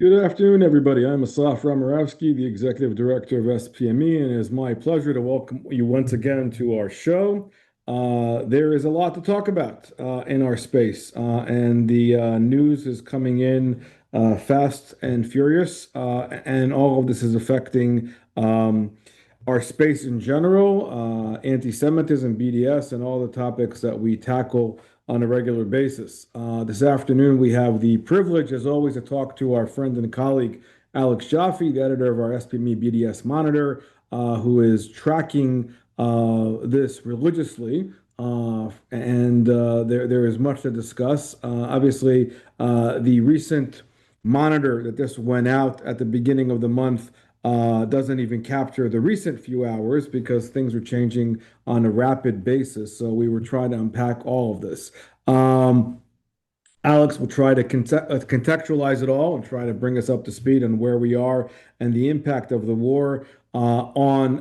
Good afternoon, everybody. I'm Asaf Ramarowski, the Executive Director of SPME, and it is my pleasure to welcome you once again to our show. There is a lot to talk about in our space, and the news is coming in fast and furious, and all of this is affecting our space in general, anti-Semitism, BDS, and all the topics that we tackle on a regular basis. This afternoon, we have the privilege, as always, to talk to our friend and colleague, Alex Jaffe, the editor of our SPME BDS Monitor, who is tracking this religiously. There is much to discuss. Obviously, the recent monitor that this went out at the beginning of the month doesn't even capture the recent few hours because things are changing on a rapid basis. So we were trying to unpack all of this. Um, Alex will try to contextualize it all and try to bring us up to speed on where we are and the impact of the war on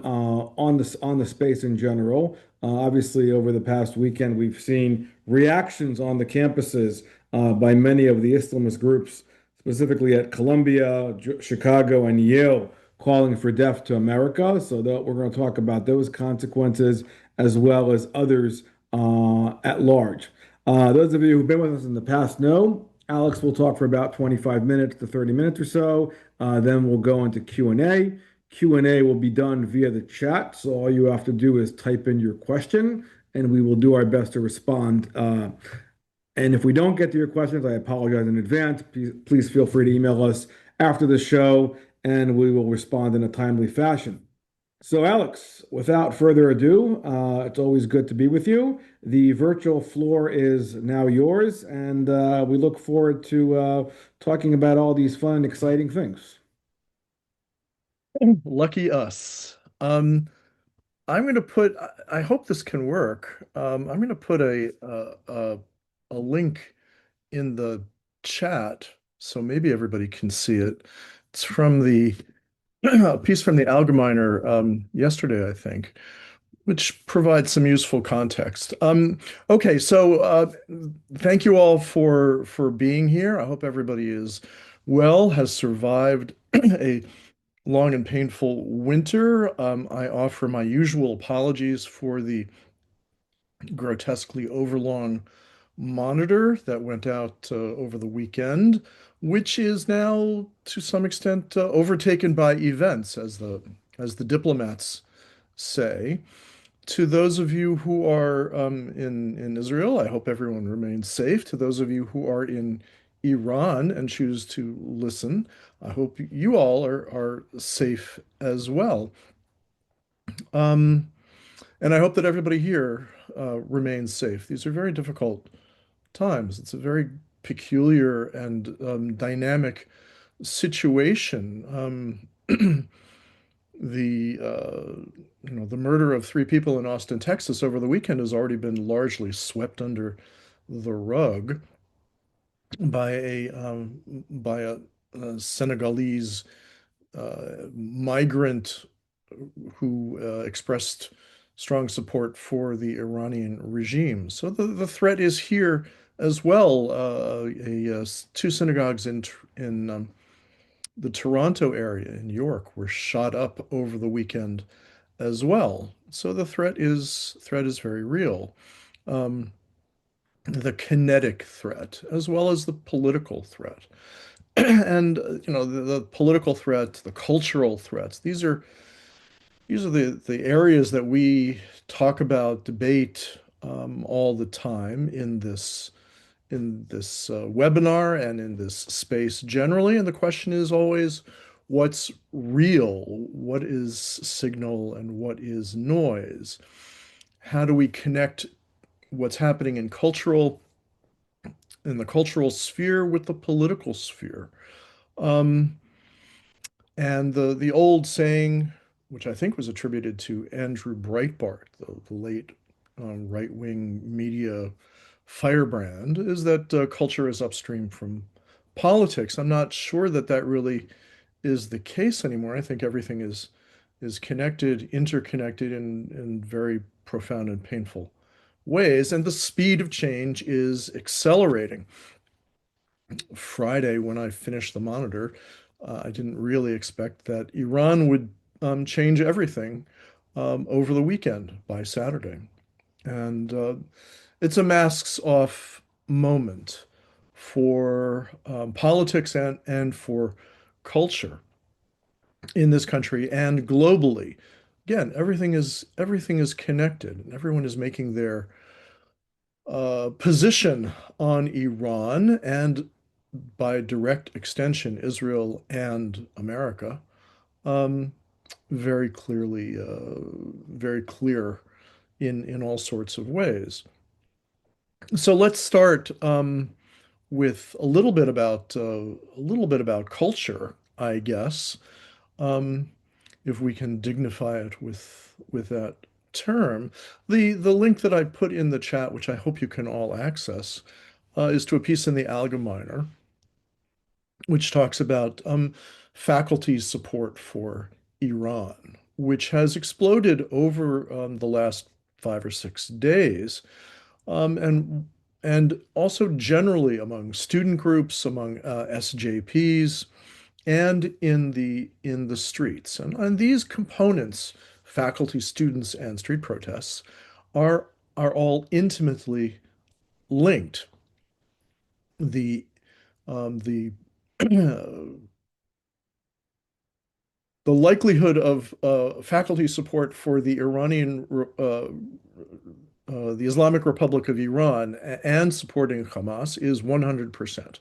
the space in general. Obviously, over the past weekend, we've seen reactions on the campuses by many of the Islamist groups, specifically at Columbia, Chicago, and Yale, calling for death to America. So that we're going to talk about those consequences as well as others at large. Those of you who've been with us in the past know Alex will talk for about 25 minutes to 30 minutes or so. Then we'll go into Q&A. Q&A will be done via the chat. So all you have to do is type in your question and we will do our best to respond. And if we don't get to your questions, I apologize in advance. Please feel free to email us after the show and we will respond in a timely fashion. So, Alex, without further ado, it's always good to be with you. The virtual floor is now yours, and we look forward to talking about all these fun and exciting things. Lucky us. I'm going to put, I hope this can work. I'm going to put a link in the chat so maybe everybody can see it. It's from the a piece from the Allgemeiner yesterday, I think, which provides some useful context. Okay, so thank you all for being here. I hope everybody is well, has survived a long and painful winter. I offer my usual apologies for the grotesquely overlong monitor that went out over the weekend, which is now to some extent overtaken by events, as the diplomats say. To those of you who are in Israel, I hope everyone remains safe. To those of you who are in Iran and choose to listen, I hope you all are safe as well. Um, and I hope that everybody here remains safe. These are very difficult times. It's a very peculiar and dynamic situation. The the murder of three people in Austin, Texas over the weekend has already been largely swept under the rug by a Senegalese migrant who expressed strong support for the Iranian regime. So the threat is here as well. Two synagogues in the Toronto area in York were shot up over the weekend as well. So the threat is very real. Um, the kinetic threat as well as the political threat. And the political threat, the cultural threats, these are the areas that we talk about, debate all the time in this webinar and in this space generally. And the question is always, what's real? What is signal and what is noise? How do we connect what's happening in the cultural sphere with the political sphere? Um, and the old saying, which I think was attributed to Andrew Breitbart, the late right-wing media firebrand, is that culture is upstream from politics. I'm not sure that that really is the case anymore. I think everything is connected, interconnected in very profound and painful ways, and the speed of change is accelerating. Friday when I finished the monitor. I didn't really expect that Iran would change everything over the weekend by Saturday. And it's a masks off moment for politics and for culture in this country and globally. Again, everything is connected, and everyone is making their position on Iran and by direct extension, Israel and America, um, very clearly, very clear in all sorts of ways. So let's start with a little bit about culture, I guess, um, if we can dignify it with that term. The link that I put in the chat, which I hope you can all access, is to a piece in the Allgemeiner, which talks about faculty support for Iran, which has exploded over the last 5 or 6 days, and also generally among student groups, among SJPs, and in the streets. And these components, faculty, students, and street protests, are are all intimately linked. The the the likelihood of faculty support for the the Islamic Republic of Iran and supporting Hamas is 100%.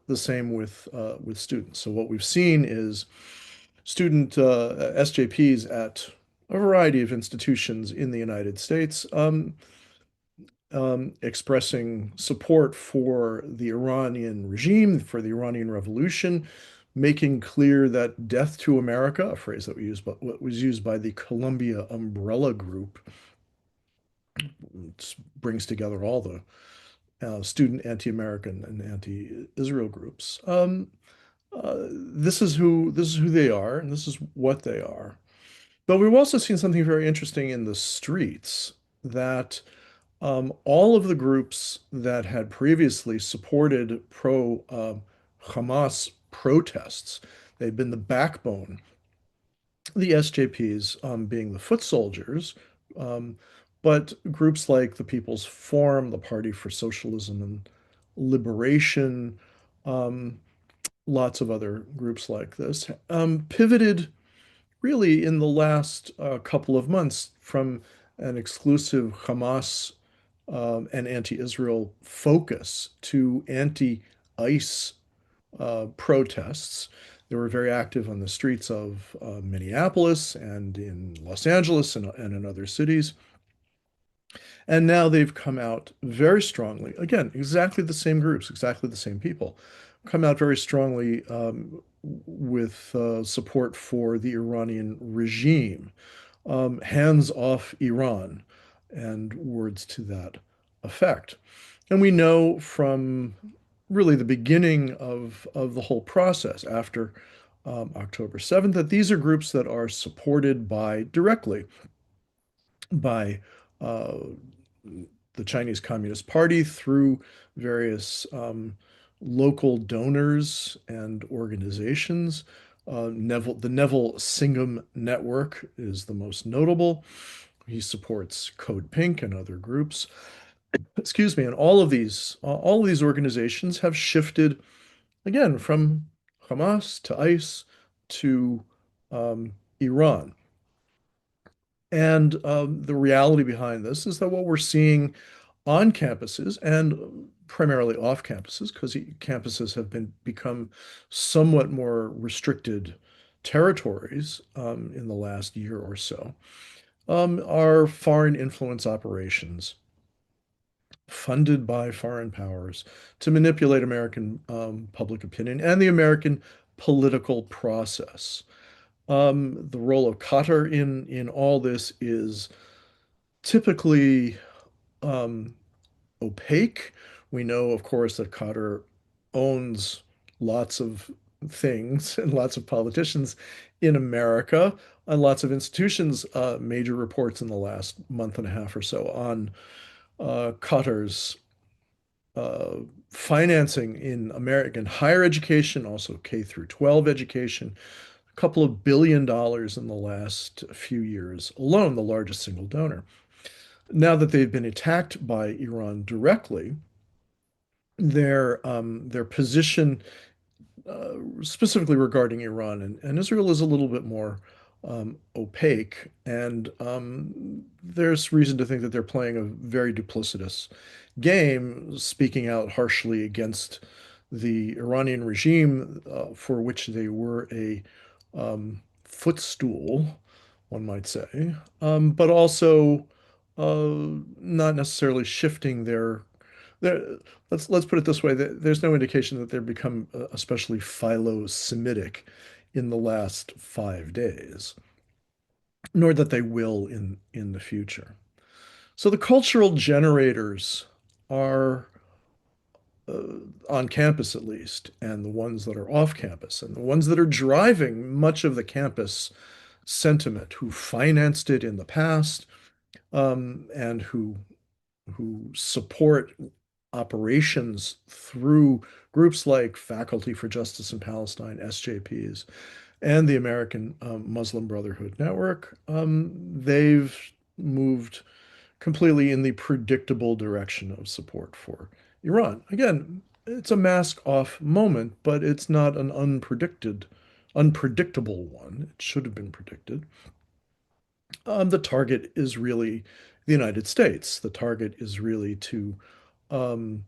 The same with students. So what we've seen is student SJPs at a variety of institutions in the United States expressing support for the Iranian regime, for the Iranian revolution, making clear that death to America, a phrase that we use, but what was used by the Columbia Umbrella Group, brings together all the student anti-American and anti-Israel groups. This is who they are, and this is what they are. But we've also seen something very interesting in the streets that all of the groups that had previously supported pro-Hamas protests, they've been the backbone, the SJPs being the foot soldiers, um, but groups like the People's Forum, the Party for Socialism and Liberation, um, lots of other groups like this, pivoted really in the last couple of months from an exclusive Hamas and anti-Israel focus to anti-ICE protests. They were very active on the streets of Minneapolis and in Los Angeles and in other cities. And now they've come out very strongly. Again, exactly the same groups, exactly the same people, come out very strongly with support for the Iranian regime, hands off Iran, and words to that effect. And we know from really the beginning of the whole process after October 7th that these are groups that are supported by directly by uh, the Chinese Communist Party through various local donors and organizations. The Neville Singham Network is the most notable. He supports Code Pink and other groups. Excuse me, and all of these organizations have shifted again from Hamas to ICE to Iran. And the reality behind this is that what we're seeing on campuses and primarily off campuses, because campuses have become somewhat more restricted territories in the last year or so, are foreign influence operations funded by foreign powers to manipulate American public opinion and the American political process. The role of Qatar in all this is typically um, opaque. We know, of course, that Qatar owns lots of things and lots of politicians in America and lots of institutions. Major reports in the last month and a half or so on Qatar's uh, financing in American higher education, also K through 12 education, a couple of $1 billion in the last few years alone, the largest single donor. Now that they've been attacked by Iran directly, their position specifically regarding Iran and Israel is a little bit more opaque, and there's reason to think that they're playing a very duplicitous game, speaking out harshly against the Iranian regime for which they were a footstool, one might say, but also not necessarily shifting their let's put it this way, there's no indication that they've become especially philo-Semitic in the last 5 days, nor that they will in the future. So the cultural generators are on campus at least, and the ones that are off campus, and the ones that are driving much of the campus sentiment, who financed it in the past, and who support operations through groups like Faculty for Justice in Palestine, SJPs, and the American Muslim Brotherhood Network. They've moved completely in the predictable direction of support for Iran. Again, it's a mask-off moment, but it's not an unpredictable one. It should have been predicted. The target is really the United States. The target is really to um,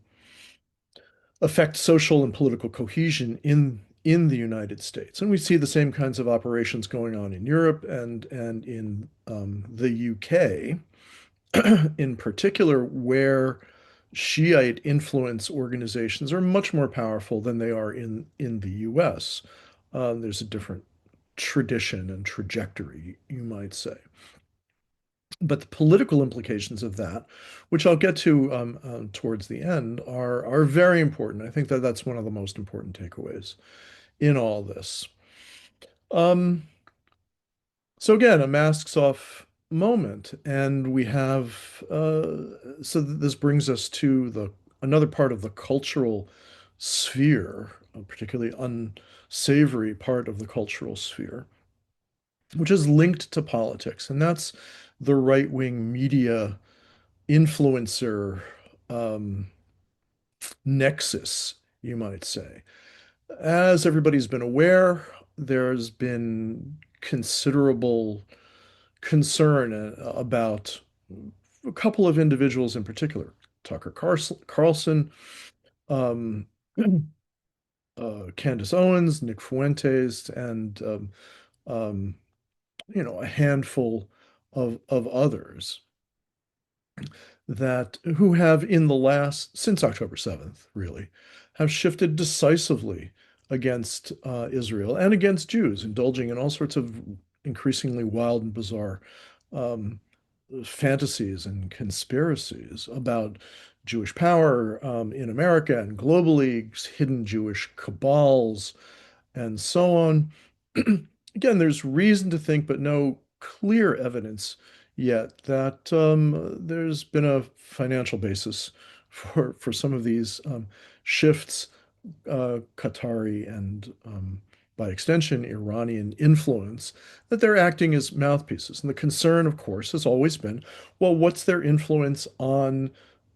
affect social and political cohesion in the United States. And we see the same kinds of operations going on in Europe and in the UK, in particular, where Shiite influence organizations are much more powerful than they are in the US. There's a different tradition and trajectory, you might say. But the political implications of that, which I'll get to towards the end, are very important. I think that that's one of the most important takeaways in all this. Um, so again, a masks off moment, and we have this brings us to the another part of the cultural sphere, a particularly unsavory part of the cultural sphere, which is linked to politics, and that's the right-wing media influencer um, nexus, you might say. As everybody's been aware, there's been considerable concern about a couple of individuals in particular, Tucker Carlson, um, Candace Owens, Nick Fuentes, and um, a handful of others that who have in the last, since October 7th, really, have shifted decisively against Israel and against Jews, indulging in all sorts of increasingly wild and bizarre um, fantasies and conspiracies about Jewish power in America and globally, hidden Jewish cabals, and so on. Again, there's reason to think, but no clear evidence yet that there's been a financial basis for some of these shifts, Qatari and by extension Iranian influence, that they're acting as mouthpieces. And the concern, of course, has always been, well, what's their influence on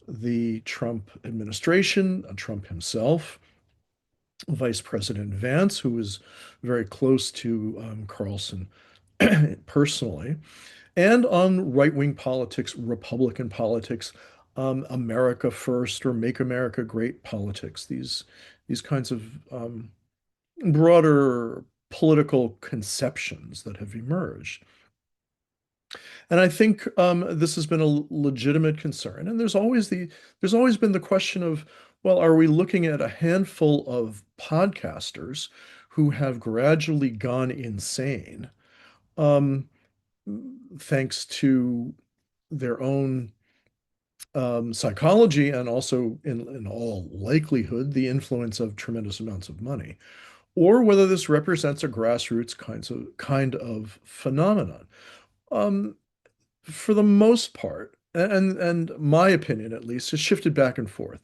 the Trump administration, on Trump himself? Vice President Vance, who was very close to Carlson personally, and on right-wing politics, Republican politics, America First or Make America Great politics, these kinds of broader political conceptions that have emerged. And I think this has been a legitimate concern. And there's always been the question of, well, are we looking at a handful of podcasters who have gradually gone insane, um, thanks to their own psychology and also, in all likelihood, the influence of tremendous amounts of money, or whether this represents a grassroots kind of phenomenon. Um, for the most part, and my opinion at least, has shifted back and forth.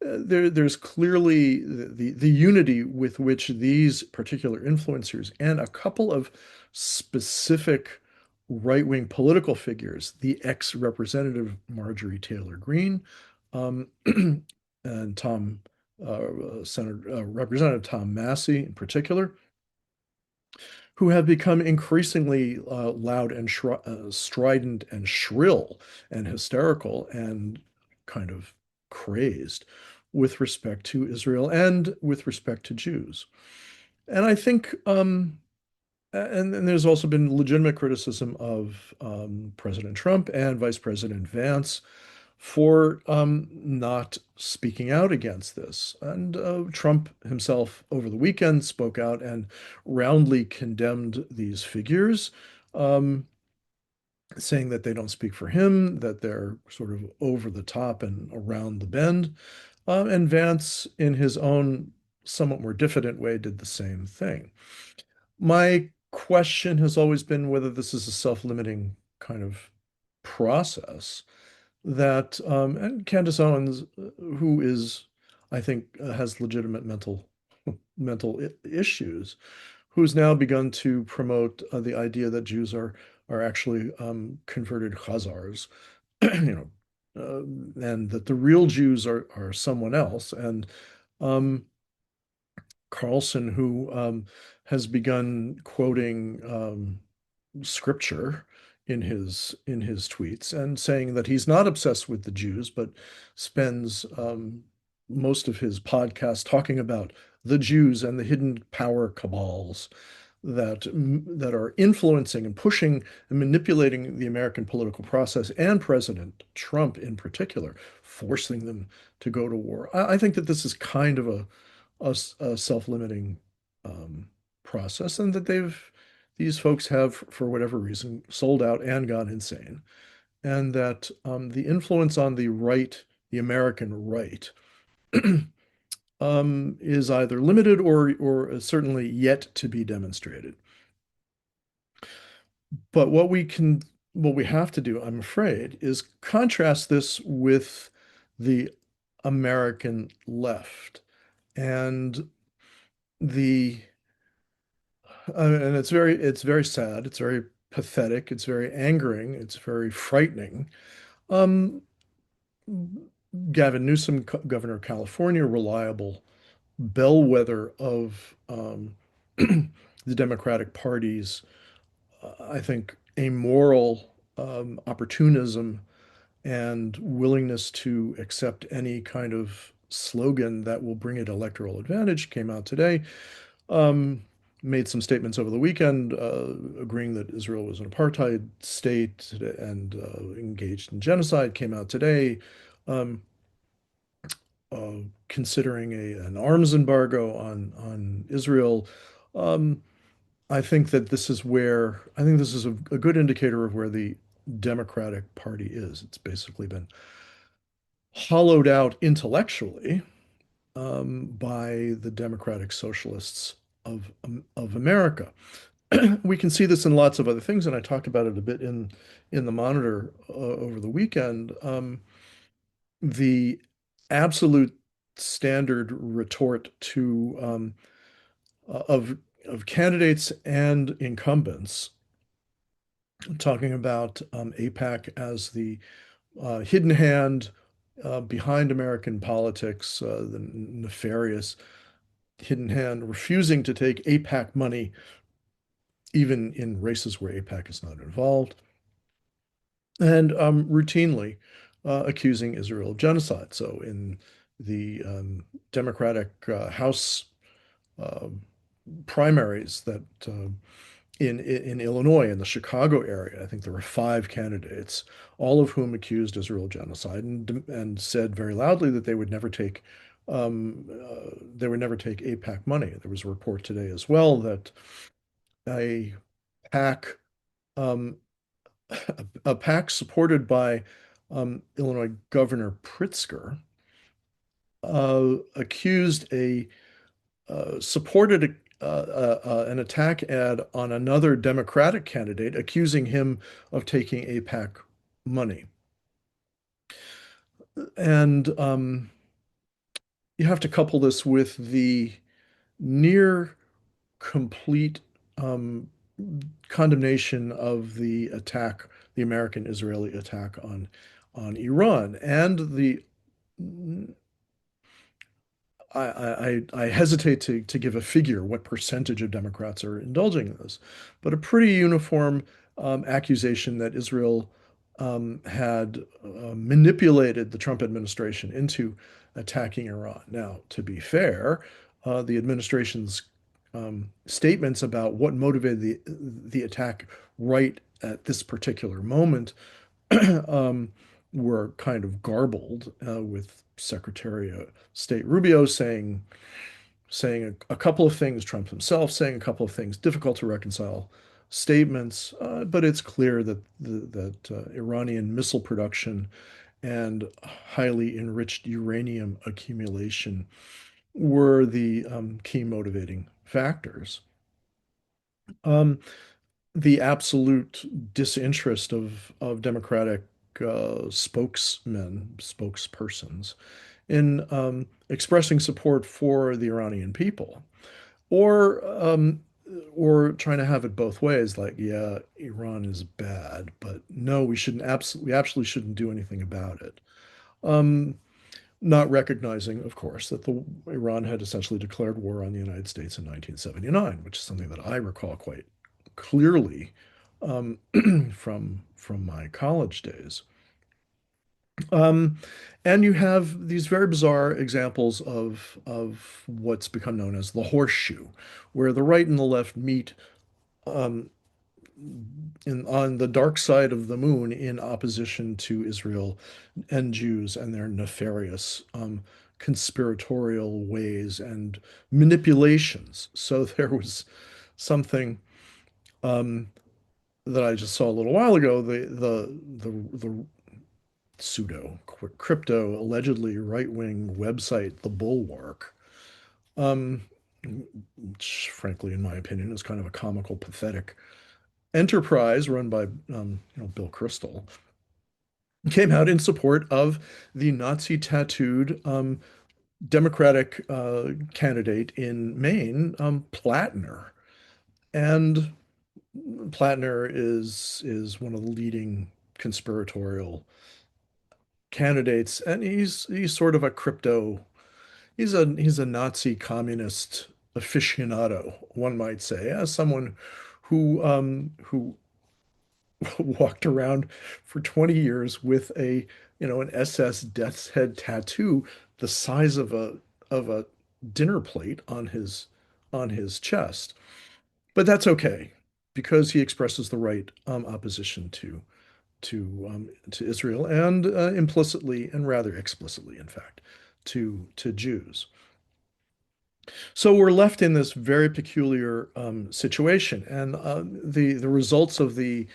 there's clearly the unity with which these particular influencers and a couple of specific right-wing political figures, the ex-representative Marjorie Taylor Greene, um, and Representative Tom Massey in particular, who have become increasingly loud and strident and shrill and hysterical and kind of crazed with respect to Israel and with respect to Jews. And I think, and there's also been legitimate criticism of President Trump and Vice President Vance for not speaking out against this. And Trump himself over the weekend spoke out and roundly condemned these figures, um, saying that they don't speak for him, that they're sort of over the top and around the bend. And Vance, in his own somewhat more diffident way, did the same thing. My question has always been whether this is a self-limiting kind of process that and Candace Owens, who is, I think, has legitimate mental issues, who's now begun to promote the idea that Jews are actually converted Khazars, you know, and that the real Jews are someone else. And um, Carlson, who has begun quoting scripture in his tweets and saying that he's not obsessed with the Jews, but spends most of his podcast talking about the Jews and the hidden power cabals that are influencing and pushing and manipulating the American political process and President Trump in particular, forcing them to go to war. I think that this is kind of a self-limiting um, process, and that these folks have, for whatever reason, sold out and gone insane, and that the influence on the right, the American right, is either limited or certainly yet to be demonstrated. But what we have to do, I'm afraid, is contrast this with the American left and the and it's very sad, it's very pathetic, it's very angering, it's very frightening. Um, Gavin Newsom, governor of California, reliable bellwether of the Democratic Party's, I think, amoral opportunism and willingness to accept any kind of slogan that will bring it electoral advantage, came out today. Um, Made some statements over the weekend, agreeing that Israel was an apartheid state and engaged in genocide, came out today, um, considering an arms embargo on Israel. Um, I think this is a good indicator of where the Democratic Party is. It's basically been hollowed out intellectually by the democratic socialists of America. We can see this in lots of other things, and I talked about it a bit in the Monitor over the weekend. The absolute standard retort to of candidates and incumbents talking about AIPAC as the hidden hand behind American politics, the nefarious hidden hand, refusing to take AIPAC money, even in races where AIPAC is not involved, and routinely accusing Israel of genocide. So in the Democratic House uh, primaries that in Illinois, in the Chicago area, I think there were 5 candidates, all of whom accused Israel of genocide and said very loudly that they would never take AIPAC money. There was a report today as well that a PAC, um, a PAC supported by Illinois Governor Pritzker, accused supported an attack ad on another Democratic candidate, accusing him of taking AIPAC money. And you have to couple this with the near complete um, condemnation of the attack, the American-Israeli attack on Iran, and the I hesitate to give a figure what percentage of Democrats are indulging in this, but a pretty uniform accusation that Israel had manipulated the Trump administration into attacking Iran. Now, to be fair, the administration's statements about what motivated the attack right at this particular moment um, were kind of garbled, with Secretary of State Rubio saying a couple of things, Trump himself saying a couple of things, difficult to reconcile statements, but it's clear that Iranian missile production and highly enriched uranium accumulation were the key motivating factors. Um, the absolute disinterest of Democratic spokespersons in expressing support for the Iranian people, or or trying to have it both ways, like, yeah, Iran is bad, but no, we absolutely shouldn't do anything about it. Um, Not recognizing, of course, that the Iran had essentially declared war on the United States in 1979, which is something that I recall quite clearly um, from my college days. Um, and you have these very bizarre examples of what's become known as the horseshoe, where the right and the left meet um, on the dark side of the moon in opposition to Israel and Jews and their nefarious conspiratorial ways and manipulations. So there was something um, that I just saw a little while ago. The pseudo crypto allegedly right-wing website, The Bulwark, um, which frankly, in my opinion, is kind of a comical, pathetic enterprise run by Bill Kristol, came out in support of the Nazi tattooed Democratic candidate in Maine, Plattner. And Plattner is one of the leading conspiratorial candidates, and he's sort of a crypto. He's a Nazi communist aficionado, one might say, as someone who walked around for 20 years with an SS death's head tattoo the size of a dinner plate on his chest. But that's okay because he expresses the right opposition to Israel and implicitly and rather explicitly, in fact, to Jews. So we're left in this very peculiar situation, and the results of the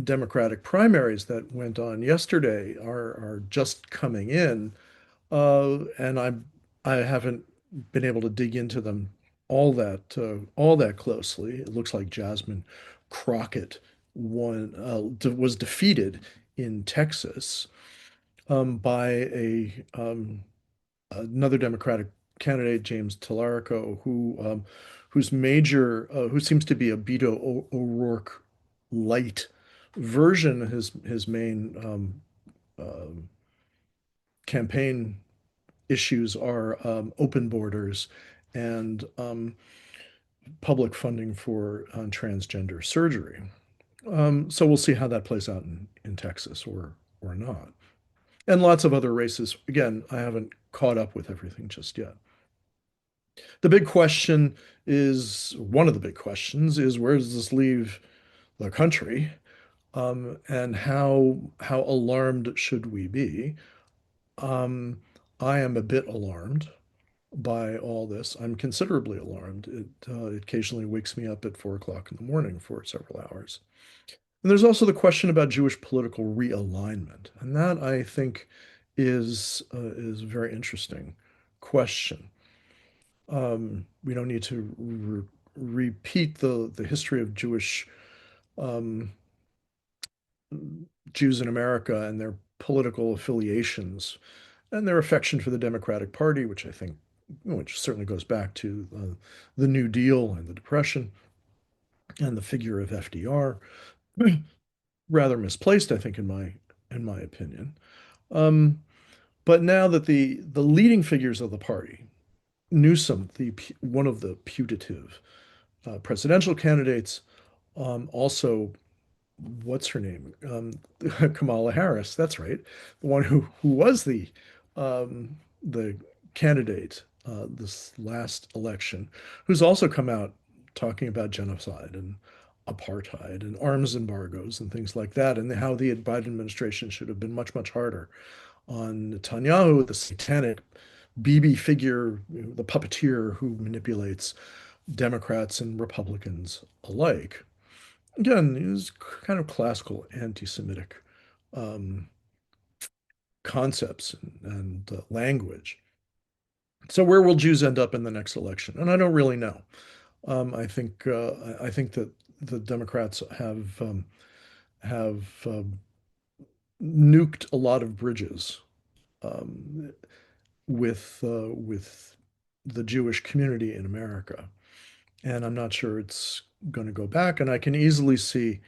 Democratic primaries that went on yesterday are just coming in, and I haven't been able to dig into them all that closely. It looks like Jasmine Crockett was defeated in Texas by a another Democratic candidate, James Tallarico, who seems to be a Beto O'Rourke light version. His main campaign issues are open borders and public funding for transgender surgery. So we'll see how that plays out in Texas or not. And lots of other races. Again, I haven't caught up with everything just yet. The big question is one of the big questions is where does this leave the country? And how alarmed should we be? Um, I am a bit alarmed by all this. I'm considerably alarmed. It occasionally wakes me up at 4 o'clock in the morning for several hours. And there's also the question about Jewish political realignment, and that I think is a very interesting question. We don't need to repeat the history of um, Jews in America and their political affiliations and their affection for the Democratic Party, which I think, which certainly goes back to the New Deal and the Depression and the figure of FDR, rather misplaced, I think, in my opinion. Um, but now that the leading figures of the party, Newsom, one of the putative presidential candidates, also what's her name? Kamala Harris. That's right, the one who was the candidate this last election, who's also come out talking about genocide and apartheid and arms embargoes and things like that, and how the Biden administration should have been much, much harder on Netanyahu, the satanic Bibi figure, the puppeteer who manipulates Democrats and Republicans alike. Again, is kind of classical anti-Semitic um, concepts and language. So where will Jews end up in the next election? And I don't really know. I think that the Democrats have nuked a lot of bridges um, with the Jewish community in America, and I'm not sure it's going to go back. And I can easily see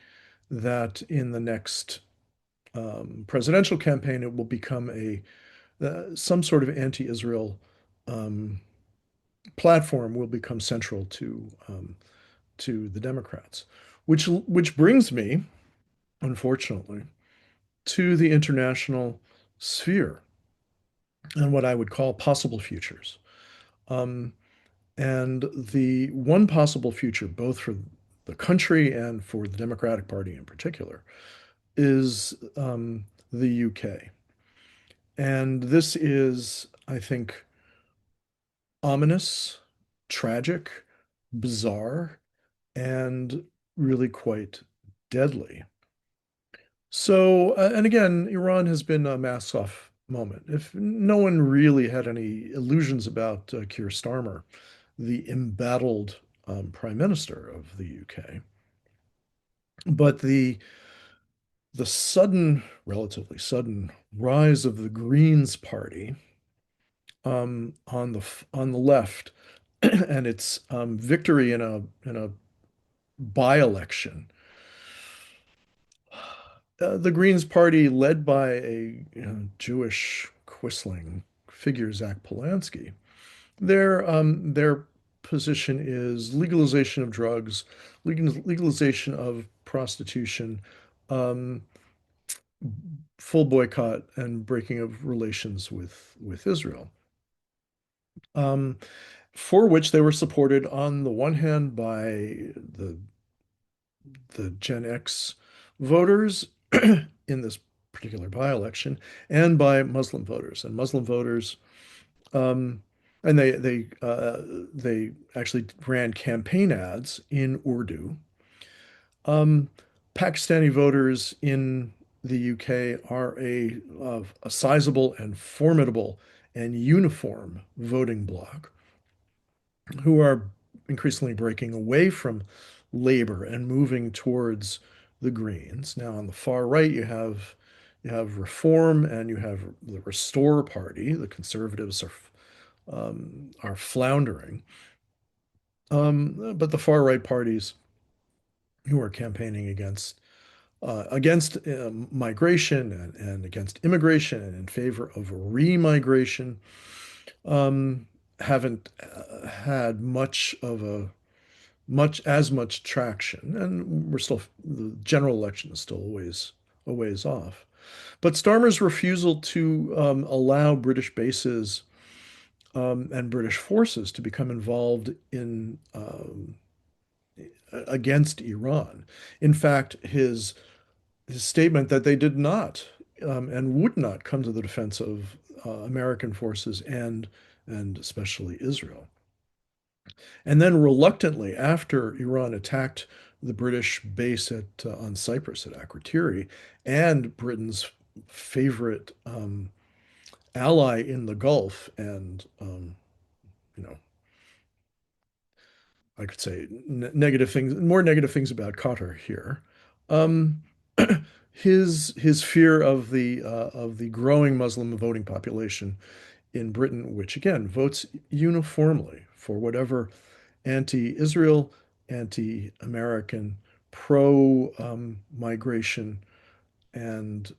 that in the next presidential campaign, it will become a some sort of anti-Israel um, platform will become central to the Democrats, which brings me, unfortunately, to the international sphere and what I would call possible futures. Um, and the one possible future, both for the country and for the Democratic Party in particular, is the UK. And this is, I think, ominous, tragic, bizarre, and really quite deadly. So, and again, Iran has been a masks off moment. If no one really had any illusions about Keir Starmer, the embattled prime minister of the UK, but the sudden, relatively sudden rise of the Greens Party on the left and its victory in a by-election. The Greens Party, led by a Jewish quisling figure, Zach Polanski, their position is legalization of drugs, legalization of prostitution, um, full boycott and breaking of relations with Israel. Um, for which they were supported on the one hand by the the Gen X voters in this particular by-election and by Muslim voters. And Muslim voters, um, and they actually ran campaign ads in Urdu. Um, Pakistani voters in the UK are a sizable and formidable and uniform voting bloc who are increasingly breaking away from labor and moving towards the Greens. Now, on the far right, you have Reform and you have the Restore Party. The Conservatives are floundering, but the far right parties who are campaigning against migration and against immigration and in favor of remigration um, haven't had much traction, and the general election is still a ways off. But Starmer's refusal to allow British bases and British forces to become involved in against Iran. In fact, his statement that they did not and would not come to the defense of American forces and especially Israel. And then reluctantly, after Iran attacked the British base on Cyprus at Akrotiri and Britain's favorite ally in the Gulf, and you know, I could say negative things, more negative things about Qatar here. Um, his fear of the growing Muslim voting population in Britain, which again votes uniformly for whatever anti-Israel, anti-American, pro-migration, and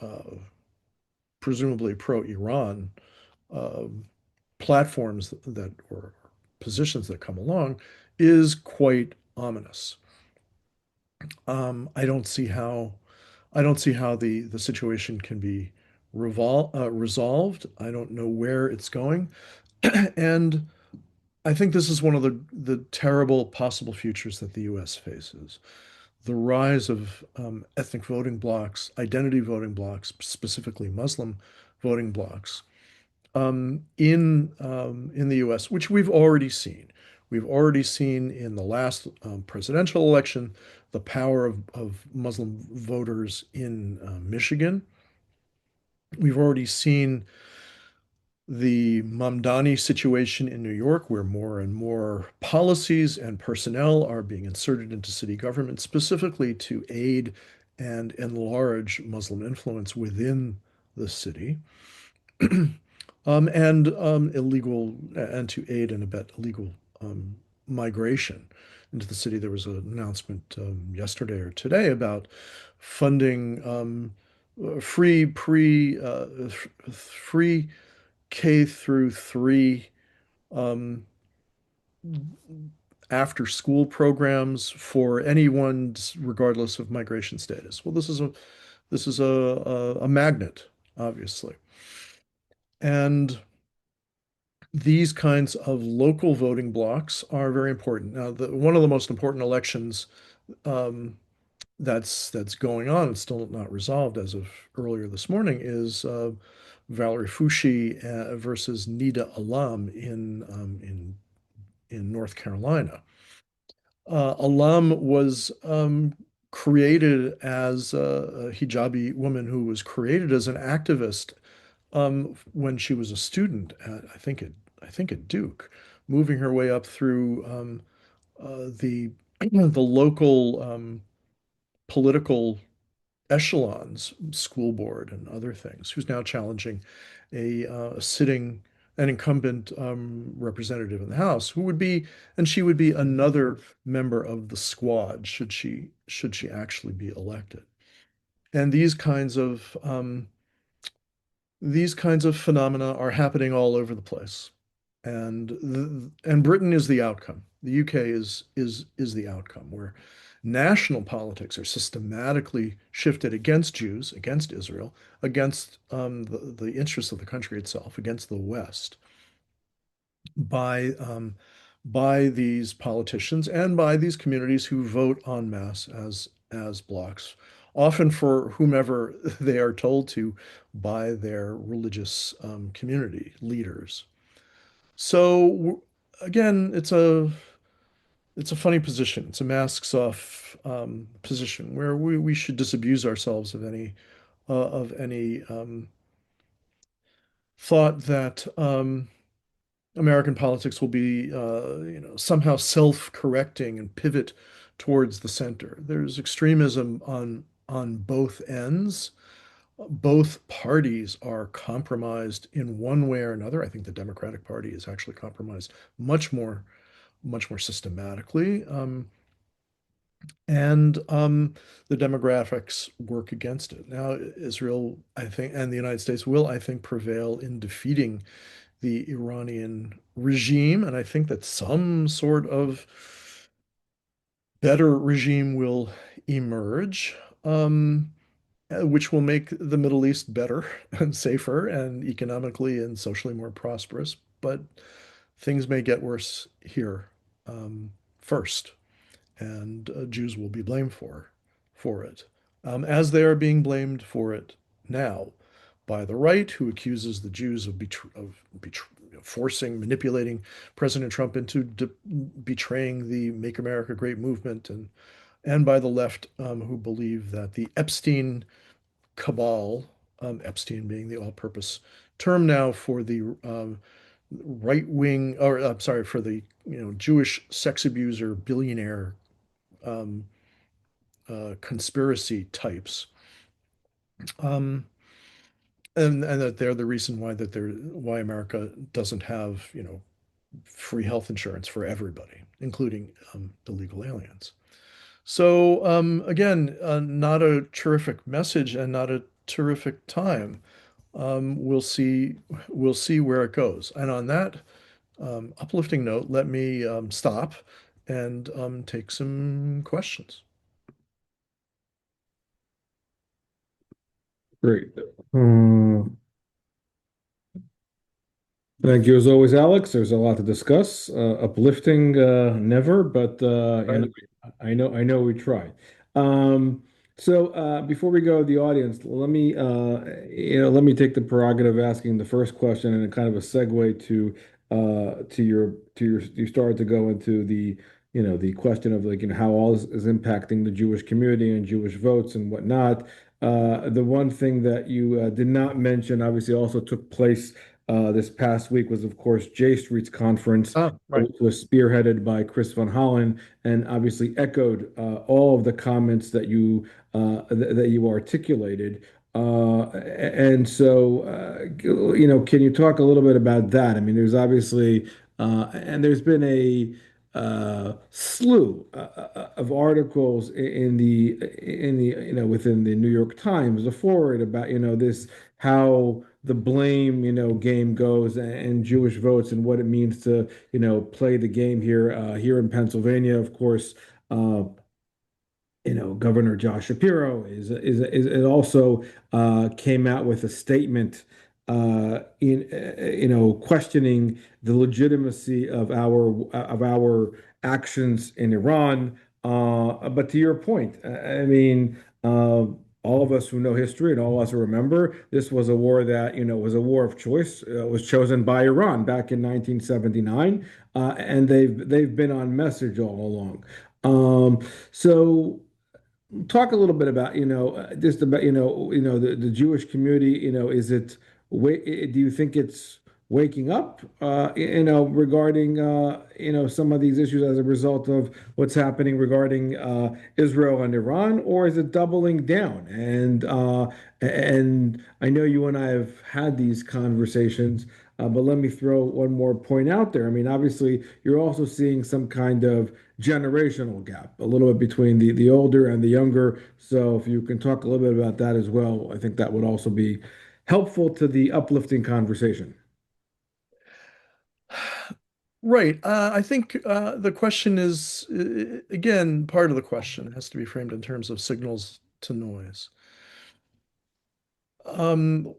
uh, presumably pro-Iran uh, platforms that or positions that come along, is quite ominous. I don't see how the situation can be resolved. I don't know where it's going, and I think this is one of the terrible possible futures that the U.S. faces. The rise of ethnic voting blocs, identity voting blocs, specifically Muslim voting blocs, in the U.S., which we've already seen. We've already seen in the last presidential election the power of Muslim voters in Michigan. We've already seen the Mamdani situation in New York, where more and more policies and personnel are being inserted into city government, specifically to aid and enlarge Muslim influence within the city. And illegal and to aid and abet illegal migration into the city. There was an announcement yesterday or today about funding free K through three um, after school programs for anyone, regardless of migration status. Well, this is a magnet, obviously, and these kinds of local voting blocks are very important. Now, one of the most important elections um, that's going on, it's still not resolved as of earlier this morning, is Valerie Foushee versus Nida Alam in North Carolina. Alam was created as a hijabi woman who was created as an activist when she was a student at I think at Duke, moving her way up through the the local political echelons, school board and other things, who's now challenging an incumbent representative in the House, who would be, and she would be another member of the squad should she actually be elected. And these kinds of phenomena are happening all over the place. And Britain is the outcome. The UK is the outcome, where national politics are systematically shifted against Jews, against Israel, against the interests of the country itself, against the West, by by these politicians and by these communities who vote en masse as blocs, often for whomever they are told to by their religious community leaders. So again, it's a funny position. It's a masks off position where we should disabuse ourselves of any thought that American politics will be somehow self-correcting and pivot towards the center. There's extremism on both ends. Both parties are compromised in one way or another. I think the Democratic Party is actually compromised much more systematically. And the demographics work against it. Now, Israel, I think, and the United States will, I think, prevail in defeating the Iranian regime. And I think that some sort of better regime will emerge, which will make the Middle East better and safer and economically and socially more prosperous. But things may get worse here first, and Jews will be blamed for it, as they are being blamed for it now by the right, who accuses the Jews of, forcing, manipulating President Trump into betraying the Make America Great movement, and by the left, who believe that the Epstein cabal, Epstein being the all-purpose term now for the right wing, or I'm sorry, for the Jewish sex abuser billionaire um, conspiracy types, Um, and that they're the reason why America doesn't have, free health insurance for everybody, including illegal aliens. So again, not a terrific message and not a terrific time. We'll see where it goes. And on that uplifting note, let me stop and take some questions. Great. Thank you as always, Alex. There's a lot to discuss. Uplifting, never, but Right. I know we tried. Um, before we go to the audience, let me take the prerogative of asking the first question and a kind of a segue to your you started to go into the question of like how all is impacting the Jewish community and Jewish votes and whatnot. The one thing that you did not mention obviously also took place this past week was, of course, J Street's conference, Ah, right. which was spearheaded by Chris Van Hollen and obviously echoed all of the comments that you articulated. Can you talk a little bit about that? I mean, there's obviously, and there's been a slew of articles within the New York Times, the forward about this how the blame game goes and Jewish votes and what it means to play the game here in Pennsylvania. Of course, uh, Governor Josh Shapiro is it also came out with a statement questioning the legitimacy of our actions in Iran. But to your point, I mean, all of us who know history and all of us who remember, this was a war that was a war of choice. Was chosen by Iran back in 1979, and they've been on message all along. So talk a little bit about just about the Jewish community. Is it do you think it's waking up regarding some of these issues as a result of what's happening regarding Israel and Iran, or is it doubling down? And I know you and I have had these conversations, but let me throw one more point out there. I mean, obviously, you're also seeing some kind of generational gap, a little bit between the older and the younger. So if you can talk a little bit about that as well, I think that would also be helpful to the uplifting conversation. Right. I think the question is, again, part of the question has to be framed in terms of signals to noise. Um,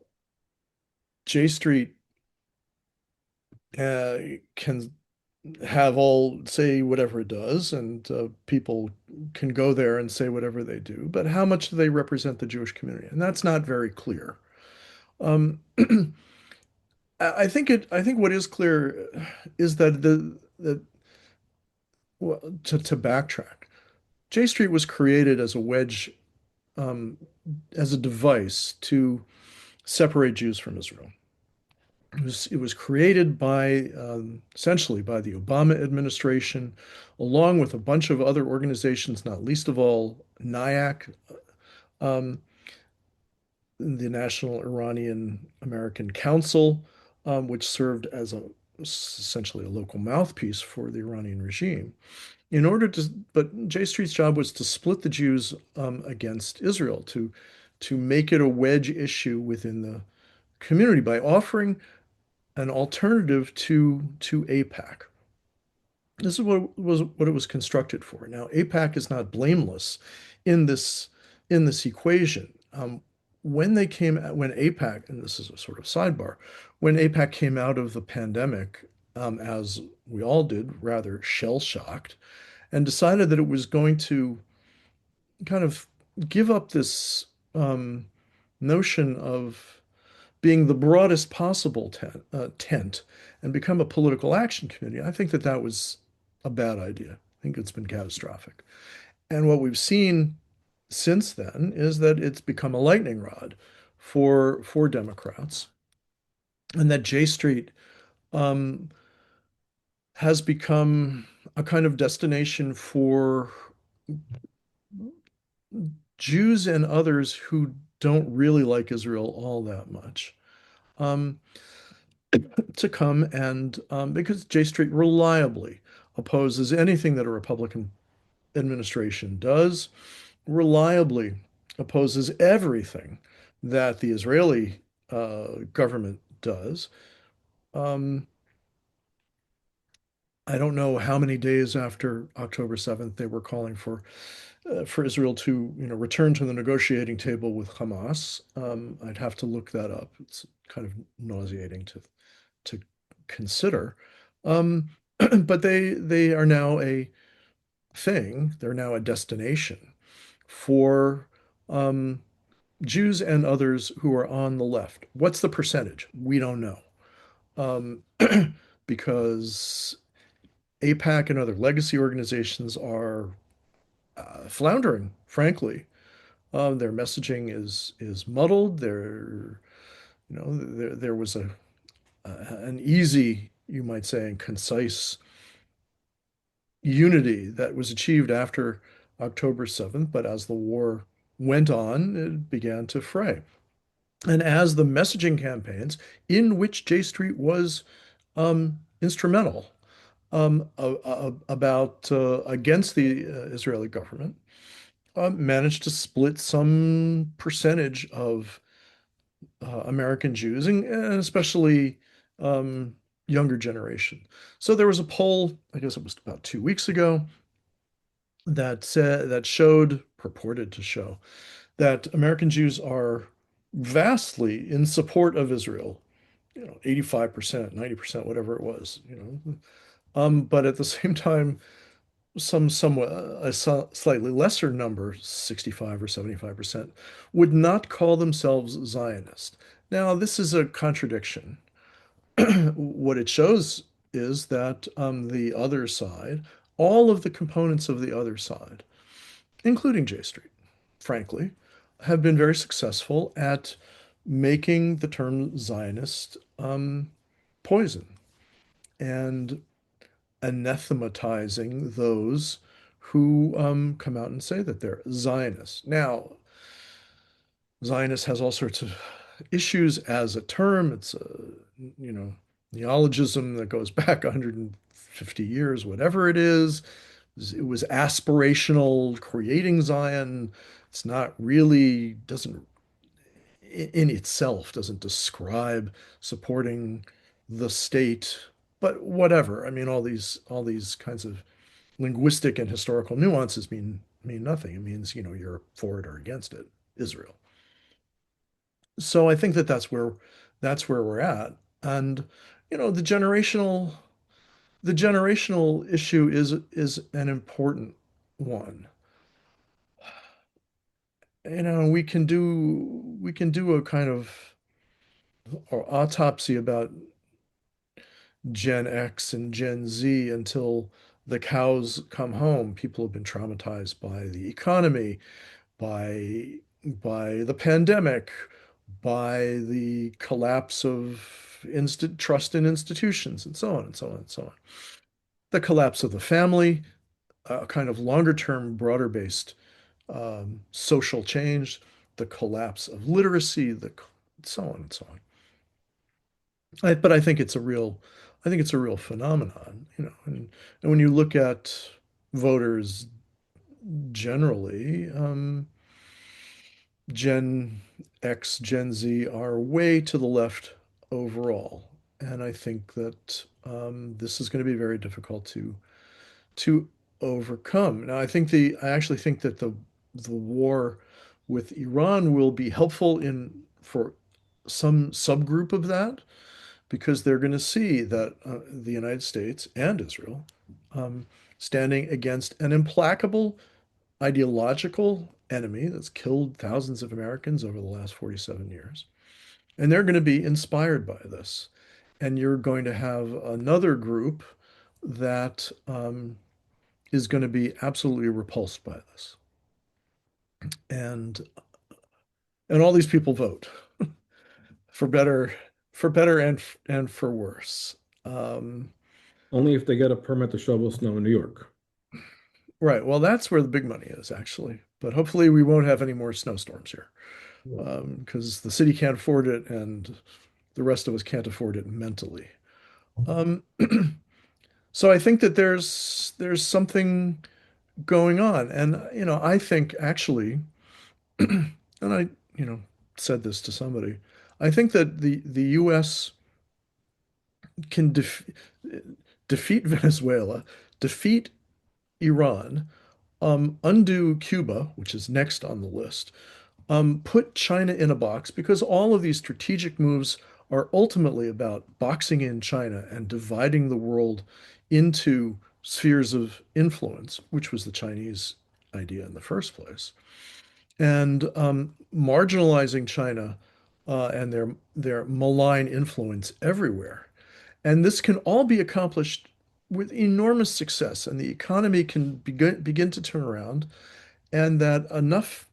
J Street uh, can have all say whatever it does, and people can go there and say whatever they do, but how much do they represent the Jewish community? And that's not very clear. Um, I think what is clear is that well, to backtrack, J Street was created as a wedge, um, as a device to separate Jews from Israel. It was created by essentially by the Obama administration, along with a bunch of other organizations, not least of all NIAC, um, the National Iranian American Council, which served as essentially a local mouthpiece for the Iranian regime. But J Street's job was to split the Jews against Israel, to make it a wedge issue within the community by offering an alternative to AIPAC. This is what it was constructed for. Now, AIPAC is not blameless in this equation. When AIPAC, and this is a sort of sidebar, when AIPAC came out of the pandemic, as we all did, rather shell-shocked, and decided that it was going to kind of give up this notion of being the broadest possible tent and become a political action committee, I think that that was a bad idea. I think it's been catastrophic. And what we've seen since then is that it's become a lightning rod for Democrats, and that J Street um, has become a kind of destination for Jews and others who don't really like Israel all that much. Um, to come and because J Street reliably opposes anything that a Republican administration does, reliably opposes everything that the Israeli government does. Um, I don't know how many days after October 7th they were calling for Israel to, return to the negotiating table with Hamas. I'd have to look that up. It's kind of nauseating to consider. Um, but they are now a thing. They're now a destination for Jews and others who are on the left. What's the percentage? We don't know. Um, because AIPAC and other legacy organizations are floundering, frankly. Their messaging is muddled. There was an easy, you might say, and concise unity that was achieved after October 7th, but as the war went on, it began to fray. And as the messaging campaigns, in which J Street was instrumental, about against the Israeli government, managed to split some percentage of American Jews, and especially um, younger generation. So there was a poll, I guess it was about 2 weeks ago, that showed, purported to show, that American Jews are vastly in support of Israel, 85%, 90%, whatever it was. But at the same time, somewhat a slightly lesser number, 65 or 75%, would not call themselves Zionist. Now, this is a contradiction. What it shows is that the other side, all of the components of the other side, including J Street, frankly, have been very successful at making the term Zionist poison and anathematizing those who come out and say that they're Zionists. Now, Zionist has all sorts of issues as a term. It's a, you know, neologism that goes back 150 years, whatever it is. It was aspirational, creating Zion. It's not really, doesn't in itself, doesn't describe supporting the state, but whatever. I mean, all these kinds of linguistic and historical nuances mean nothing. It means, you're for it or against it, Israel. So I think that that's where we're at. And, the generational issue is an important one. We can do a kind of or autopsy about Gen X and Gen Z until the cows come home. People have been traumatized by the economy, by the pandemic, by the collapse of instant trust in institutions, and so on and so on and so on. The collapse of the family, a kind of longer term, broader based social change, the collapse of literacy, the so on and so on. But I think it's a real phenomenon, and when you look at voters generally, Gen X, Gen Z are way to the left overall, and I think that this is going to be very difficult to overcome. Now, I actually think that the war with Iran will be helpful in for some subgroup of that because they're going to see that the United States and Israel um, standing against an implacable ideological enemy that's killed thousands of Americans over the last 47 years. And they're going to be inspired by this. And you're going to have another group that is going to be absolutely repulsed by this. And and all these people vote for better, and for worse. Um, Only if they get a permit to shovel snow in New York. right. Well, that's where the big money is, actually. But hopefully, we won't have any more snowstorms here. because the city can't afford it and the rest of us can't afford it mentally. Um, so I think that there's something going on, and I think actually, and I you know said this to somebody, I think that the U.S. can defeat Venezuela, defeat Iran, undo Cuba, which is next on the list, put China in a box because all of these strategic moves are ultimately about boxing in China and dividing the world into spheres of influence, which was the Chinese idea in the first place, and marginalizing China and their malign influence everywhere. And this can all be accomplished with enormous success, and the economy can begin to turn around, and that enough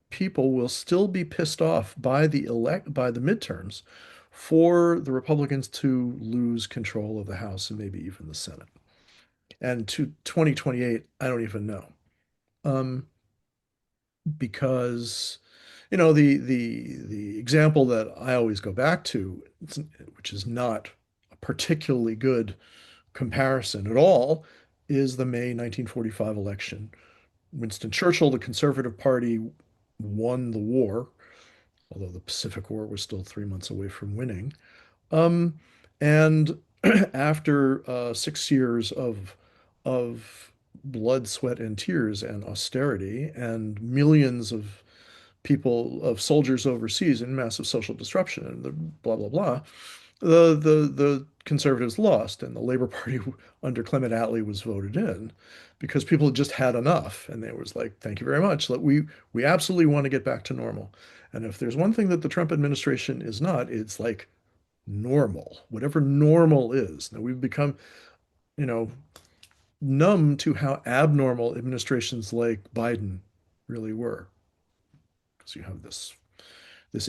people will still be pissed off by the midterms for the Republicans to lose control of the House and maybe even the Senate. And to 2028, I don't even know. Um, because the example that I always go back to, which is not a particularly good comparison at all, is the May 1945 election. Winston Churchill, the Conservative Party, won the war, although the Pacific War was still 3 months away from winning. Um, and after 6 years of blood, sweat, and tears and austerity, and millions of people, of soldiers overseas, and massive social disruption, and the blah blah blah, the conservatives lost, and the Labor Party under Clement Attlee was voted in because people had just had enough, and they was like, "Thank you very much. We absolutely want to get back to normal." And if there's one thing that the Trump administration is not, it's like normal, whatever normal is. Now we've become, you know, numb to how abnormal administrations like Biden really were, because you have this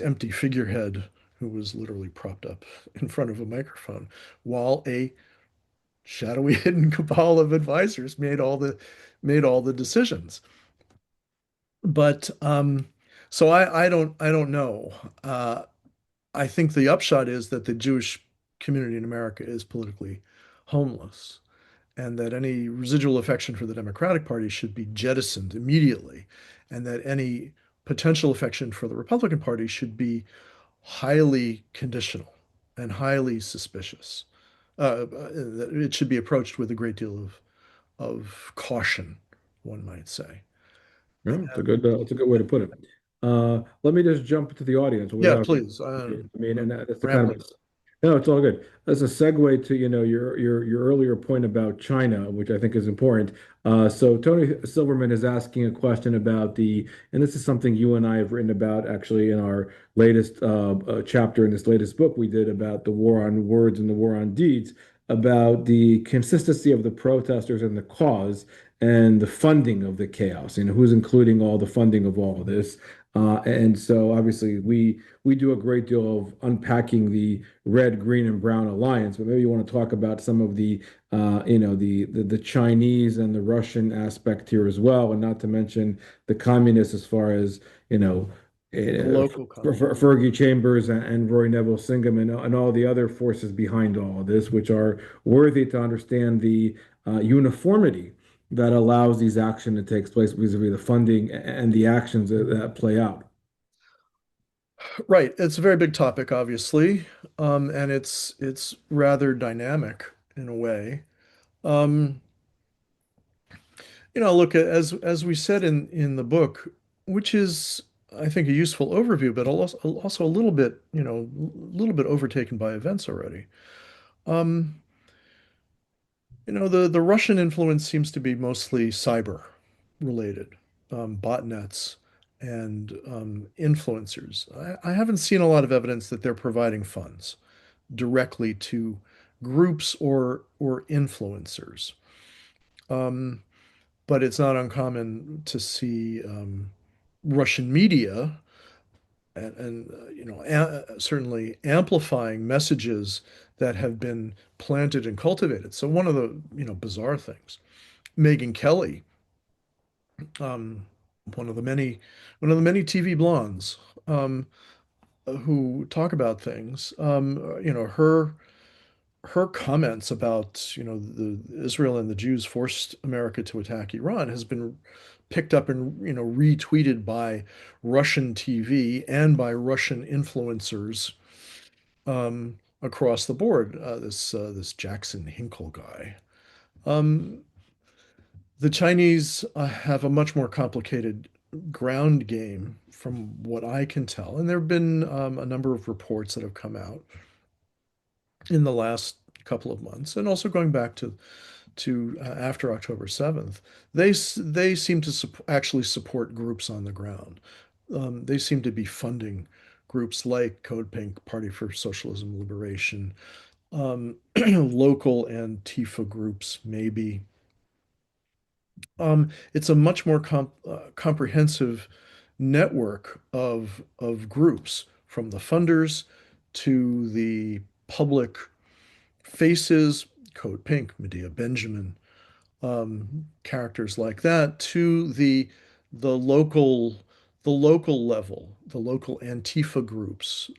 empty figurehead who was literally propped up in front of a microphone while a shadowy hidden cabal of advisors made all the decisions. But so I don't know. I think the upshot is that the Jewish community in America is politically homeless, and that any residual affection for the Democratic Party should be jettisoned immediately, and that any potential affection for the Republican Party should be highly conditional and highly suspicious. It should be approached with a great deal of caution, one might say. Yeah, it's a good way to put it. Let me just jump to the audience Yeah, without, please. I mean, and that's the kind Rambling. of, no, it's all good. That's a segue to, your earlier point about China, which I think is important. So Tony Silverman is asking a question about and this is something you and I have written about actually in our latest chapter in this latest book we did about the war on words and the war on deeds, about the consistency of the protesters and the cause and the funding of the chaos, who's including all the funding of all of this. And so obviously we do a great deal of unpacking the red, green, and brown alliance, but maybe you want to talk about some of the Chinese and the Russian aspect here as well, and not to mention the communists as far as, The local communist. Fergie Chambers and Roy Neville Singham and all the other forces behind all of this, which are worthy to understand the uniformity that allows these action to take place vis-a-vis the funding and the actions that play out. Right. It's a very big topic, obviously, and it's rather dynamic in a way. Um, look, as we said in the book, which is, I think, a useful overview, but also a little bit overtaken by events already. Um, the Russian influence seems to be mostly cyber related, botnets and influencers. I haven't seen a lot of evidence that they're providing funds directly to groups or influencers. Um, but it's not uncommon to see Russian media and certainly amplifying messages that have been planted and cultivated. So one of the bizarre things, Megyn Kelly, um, one of the many TV blondes, who talk about things. Her comments about, the Israel and the Jews forced America to attack Iran has been picked up and, retweeted by Russian TV and by Russian influencers across the board. This Jackson Hinkle guy. Um, the Chinese have a much more complicated ground game, from what I can tell, and there have been a number of reports that have come out in the last couple of months, and also going back to after October 7th, they seem to actually support groups on the ground. They seem to be funding groups like Code Pink, Party for Socialism Liberation, local Antifa groups, maybe. It's a much more comprehensive network of groups, from the funders to the public faces, Code Pink, Medea Benjamin, characters like that, to the local the local level, the local Antifa groups,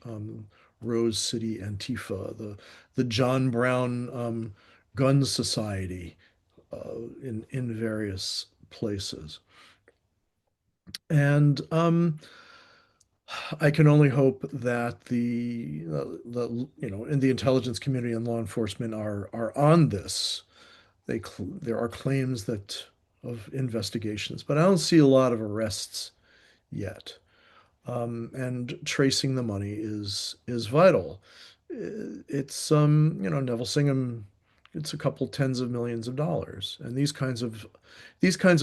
Rose City Antifa, the John Brown Gun Society, in various places. And I can only hope that in the intelligence community and law enforcement are on this. There are claims that of investigations, but I don't see a lot of arrests yet. And tracing the money is vital. It's Neville Singham, it's a couple tens of millions of dollars, and these kinds of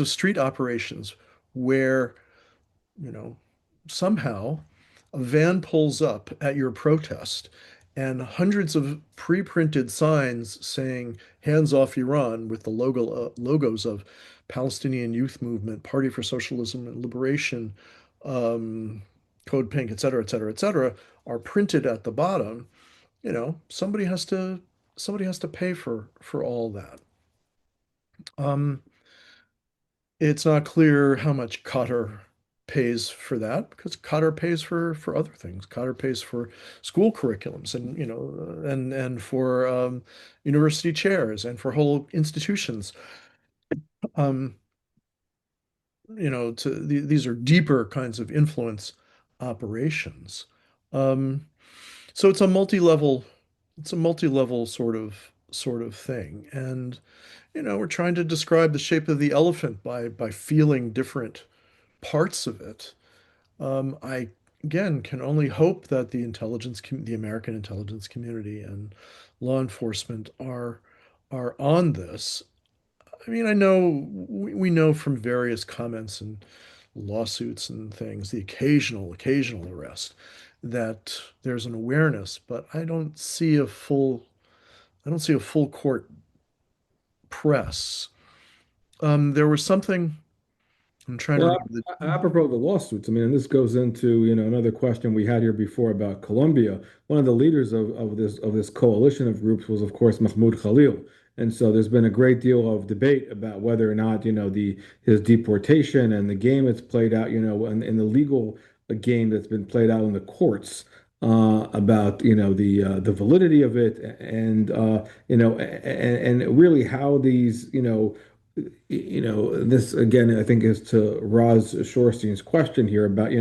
street operations where, you know, somehow a van pulls up at your protest and hundreds of pre-printed signs saying "Hands off Iran" with the logos of Palestinian Youth Movement, Party for Socialism and Liberation, um, Code Pink, et cetera, et cetera, et cetera, are printed at the bottom. Somebody has to pay for all that. Um, It's not clear how much Qatar pays for that, because Qatar pays for other things. Qatar pays for school curriculums, and for university chairs, and for whole institutions. Um, these are deeper kinds of influence operations. Um, so it's a multi-level sort of thing. And we're trying to describe the shape of the elephant by feeling different parts of it. I again can only hope that the American intelligence community and law enforcement are on this. I mean, I know we know from various comments and lawsuits and things, the occasional arrest, that there's an awareness, but I don't see a full court press. There was something. I'm trying to Well, remember the. apropos of the lawsuits, I mean, and this goes into, another question we had here before about Colombia. One of the leaders of this coalition of groups was, of course, Mahmoud Khalil. And so there's been a great deal of debate about whether or not, the his deportation and the game that's played out, and the legal game that's been played out in the courts about, the validity of it, and and really how these, this again, I think is to Roz Shorstein's question here about,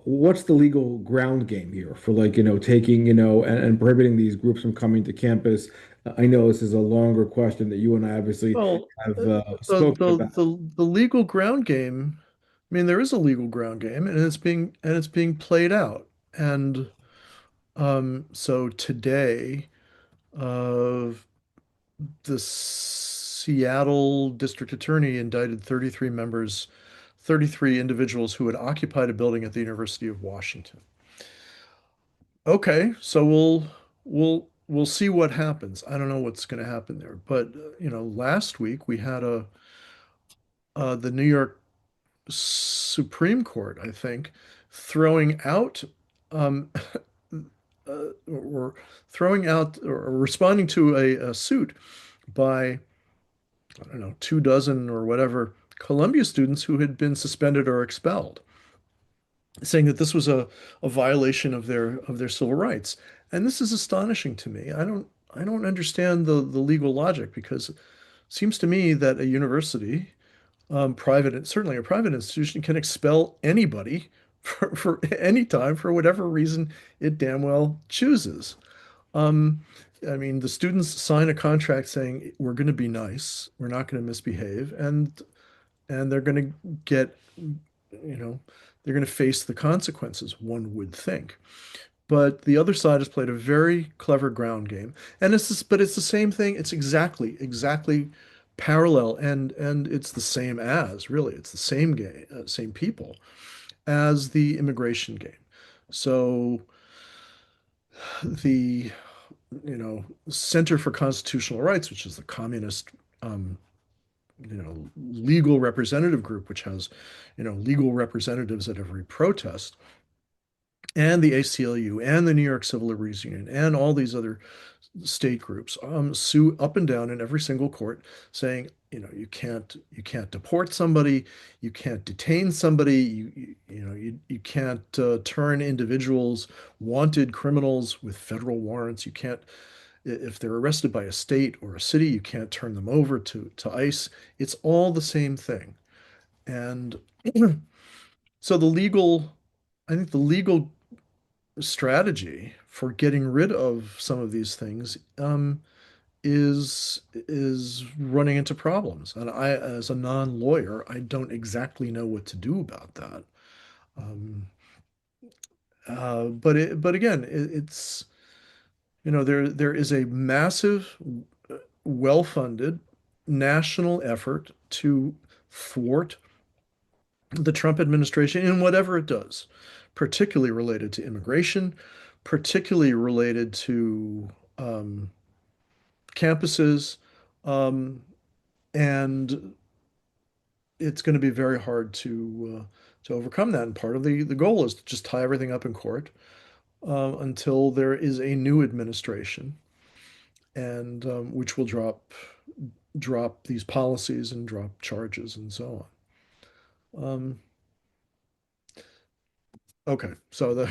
what's the legal ground game here for, like, taking, and prohibiting these groups from coming to campus. I know this is a longer question that you and I obviously Well, have the spoken the about. the legal ground game. I mean, there is a legal ground game, and it's being played out. And so today, uh, the Seattle District Attorney indicted 33 individuals who had occupied a building at the University of Washington. Okay, so we'll see what happens. I don't know what's going to happen there, but last week we had the New York Supreme Court, I think, throwing out um, or throwing out or responding to a suit by, I don't know, 2 dozen or whatever Columbia students who had been suspended or expelled. saying that this was a violation of their civil rights. And this is astonishing to me. I don't understand the legal logic because it seems to me that a university, private, certainly a private institution, can expel anybody for any time for whatever reason it damn well chooses. Um, I mean, the students sign a contract saying we're going to be nice, we're not going to misbehave, and they're going to get, you know, they're going to face the consequences, one would think. But the other side has played a very clever ground game, and but it's the same thing. It's exactly parallel, and it's the same as really, it's the same game, same people as the immigration game. So the Center for Constitutional Rights, which is the communist um, legal representative group, which has legal representatives at every protest, and the ACLU and the New York Civil Liberties Union and all these other state groups sue up and down in every single court, saying, you can't deport somebody, you can't detain somebody, you can't turn individuals, wanted criminals with federal warrants, you can't, if they're arrested by a state or a city, you can't turn them over to ICE. It's all the same thing. And so I think the legal strategy for getting rid of some of these things is running into problems. And I, as a non-lawyer, I don't exactly know what to do about that. Um, but again, it's there is a massive, well-funded national effort to thwart the Trump administration in whatever it does, particularly related to immigration, particularly related to campuses, um, and it's going to be very hard to overcome that. And part of the goal is to just tie everything up in court until there is a new administration, and which will drop these policies and drop charges and so on. Okay, so the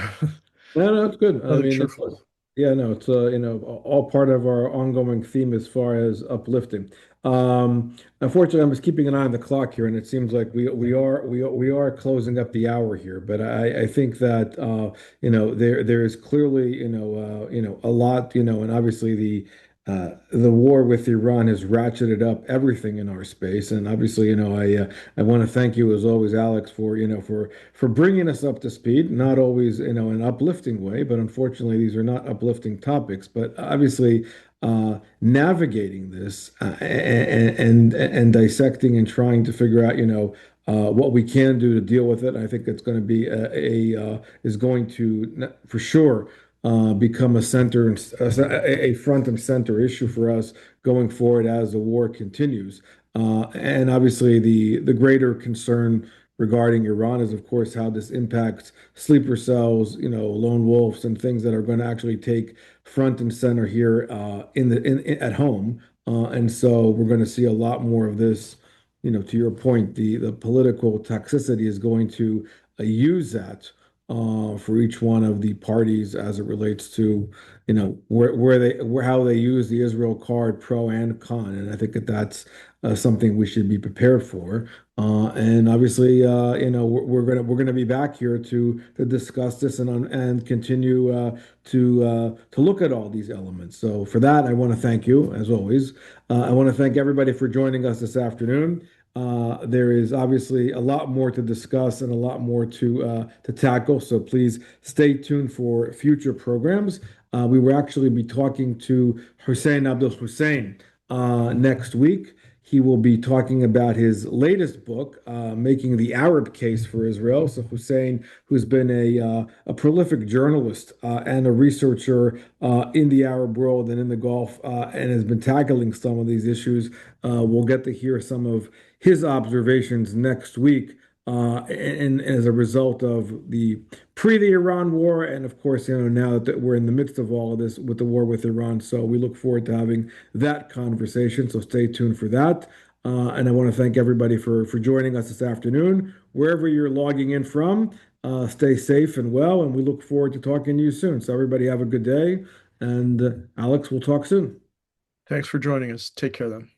No, no, it's good. I another mean, cheerful. yeah, no, it's all part of our ongoing theme as far as uplifting. Unfortunately, I'm just keeping an eye on the clock here, and it seems like we are closing up the hour here. But I think that there is clearly a lot and obviously the war with Iran has ratcheted up everything in our space, and obviously I want to thank you as always, Alex, for for bringing us up to speed. Not always an uplifting way, but unfortunately these are not uplifting topics. But obviously, navigating this and dissecting and trying to figure out what we can do to deal with it. I think it's going to be is going to for sure become a a front and center issue for us going forward as the war continues. And obviously, the greater concern regarding Iran is, of course, how this impacts sleeper cells, lone wolves, and things that are going to actually take front and center here at home. And so we're going to see a lot more of this. To your point, the political toxicity is going to use that for each one of the parties as it relates to, where how they use the Israel card, pro and con. And I think that that's something we should be prepared for. And obviously, we're gonna be back here to discuss this and continue to look at all these elements. So for that, I want to thank you as always. I want to thank everybody for joining us this afternoon. There is obviously a lot more to discuss and a lot more to tackle. So please stay tuned for future programs. We will actually be talking to Hussein Abdul Hussein next week. He will be talking about his latest book, Making the Arab Case for Israel. So Hussein, who's been a prolific journalist and a researcher in the Arab world and in the Gulf, and has been tackling some of these issues, we'll get to hear some of his observations next week. And as a result of the Iran war, and of course, now that we're in the midst of all of this with the war with Iran, so we look forward to having that conversation. So stay tuned for that. And I want to thank everybody for joining us this afternoon, wherever you're logging in from. Stay safe and well, and we look forward to talking to you soon. So everybody have a good day, and Alex, we'll talk soon. Thanks for joining us. Take care then.